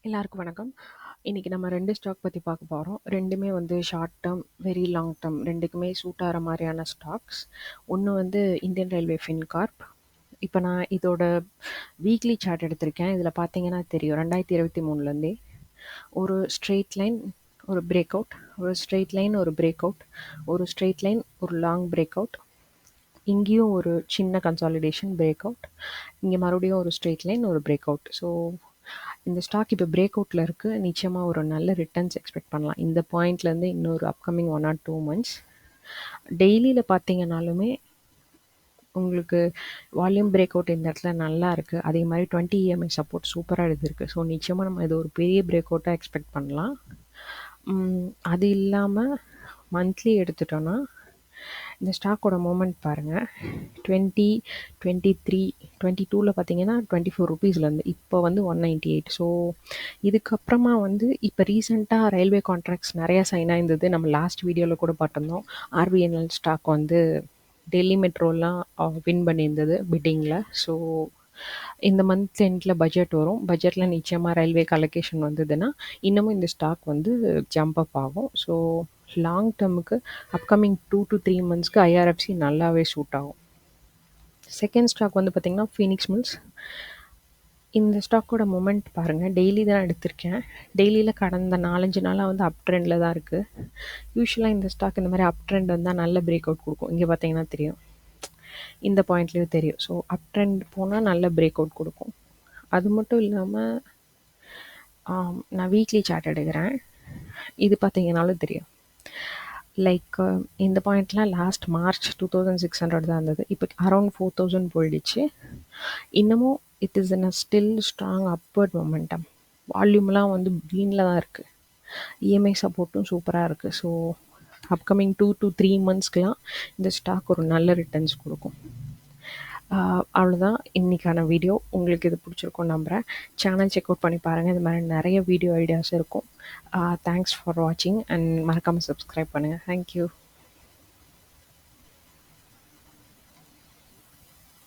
எல்லாருக்கும் வணக்கம். இன்னைக்கு நம்ம 2 ஸ்டாக் பத்தி பார்க்க போறோம். 2மே வந்து short term, very long term 2க்குமே சூட் ஆகுற மாதிரியான ஸ்டாக்ஸ். ஒன்று வந்து இந்தியன் ரயில்வே ஃபின்கார்ப். இப்போ நான் இதோட வீக்லி சார்ட் எடுத்திருக்கேன். இதில் பார்த்தீங்கன்னா தெரியும் 2023லேருந்தே ஒரு ஸ்ட்ரெயிட் லைன், ஒரு பிரேக் அவுட், ஒரு ஸ்ட்ரெயிட் லைன், ஒரு பிரேக் அவுட், ஒரு ஸ்ட்ரெயிட் லைன், ஒரு லாங் பிரேக் அவுட், இங்கேயும் ஒரு சின்ன கன்சாலிடேஷன் பிரேக் அவுட், இங்கே மறுபடியும் ஒரு ஸ்ட்ரெயிட் லைன், ஒரு பிரேக் அவுட். ஸோ இந்த ஸ்டாக் இப்போ பிரேக் அவுட்டில் இருக்குது. நிச்சயமாக ஒரு நல்ல ரிட்டர்ன்ஸ் எக்ஸ்பெக்ட் பண்ணலாம் இந்த பாயிண்ட்லேருந்து இன்னொரு அப்கமிங் 1 or 2 months. டெய்லியில் பார்த்தீங்கன்னாலுமே உங்களுக்கு வால்யூம் பிரேக் அவுட் இந்த இடத்துல நல்லா இருக்குது. அதே மாதிரி 20 EMI சப்போர்ட் சூப்பராக எடுத்திருக்கு. ஸோ நிச்சயமாக நம்ம இது ஒரு பெரிய பிரேக் அவுட்டாக எக்ஸ்பெக்ட் பண்ணலாம். அது இல்லாமல் மந்த்லி எடுத்துட்டோன்னா இந்த ஸ்டாக்கோட மூமெண்ட் பாருங்கள். 22ல் பார்த்தீங்கன்னா 24 rupeesலேருந்து இப்போ வந்து 198. ஸோ இதுக்கப்புறமா வந்து இப்போ ரீசெண்டாக ரயில்வே கான்ட்ராக்ட்ஸ் நிறையா சைன் ஆயிருந்தது. நம்ம லாஸ்ட் வீடியோவில் கூட பார்த்துருந்தோம். ஆர்பிஎன்எல் ஸ்டாக் வந்து டெல்லி மெட்ரோலாம் வின் பண்ணியிருந்தது பிட்டிங்கில். ஸோ இந்த மந்த் எண்டில் பட்ஜெட் வரும். பட்ஜெட்டில் நிச்சயமாக ரயில்வேக்கு அலோகேஷன் வந்ததுன்னா இன்னமும் இந்த ஸ்டாக் வந்து ஜம்ப் அப் ஆகும். ஸோ லாங் டேர்முக்கு அப்கமிங் 2 to 3 monthsக்கு ஐஆர்எஃப்சி நல்லாவே சூட் ஆகும். செகண்ட் ஸ்டாக் வந்து பார்த்திங்கன்னா ஃபீனிக்ஸ் மில்ஸ். இந்த ஸ்டாக்கோட மொமெண்ட் பாருங்கள். டெய்லி தான் எடுத்திருக்கேன். டெய்லியில் கடந்த 4-5 நாளாக வந்து அப் ட்ரெண்டில் தான் இருக்குது. யூஸ்வலாக இந்த ஸ்டாக் இந்த மாதிரி அப் ட்ரெண்ட் வந்தால் நல்ல பிரேக் அவுட் கொடுக்கும். இங்கே பார்த்தீங்கன்னா தெரியும், இந்த பாயிண்ட்லேயும் தெரியும். ஸோ அப் ட்ரெண்ட் போனால் நல்ல பிரேக் அவுட் கொடுக்கும். அது மட்டும் இல்லாமல் நான் வீக்லி சார்ட் எடுக்கிறேன். இது பார்த்தீங்கன்னாலும் தெரியும். லைக் இந்த பாயிண்ட்லாம் லாஸ்ட் மார்ச் 2600 தான் இருந்தது. இப்போ அரௌண்ட் 4000 போயிடுச்சு. இன்னமும் it is in a still strong upward momentum. வால்யூம்லாம் வந்து க்ரீனில் தான் இருக்குது. இஎம்ஐ சப்போர்ட்டும் சூப்பராக இருக்குது. ஸோ அப்கமிங் 2 to 3 monthsக்குலாம் இந்த ஸ்டாக் ஒரு நல்ல ரிட்டர்ன்ஸ் கொடுக்கும். அவ்வளோதான் இன்றைக்கான வீடியோ. உங்களுக்கு இது பிடிச்சிருக்கும்னு நம்புகிறேன். சேனல் செக் அவுட் பண்ணி பாருங்கள். இது மாதிரி நிறைய வீடியோ ஐடியாஸ் இருக்கும். தேங்க்ஸ் ஃபார் வாட்சிங் அண்ட் மறக்காமல் சப்ஸ்கிரைப் பண்ணுங்கள். தேங்க்யூ.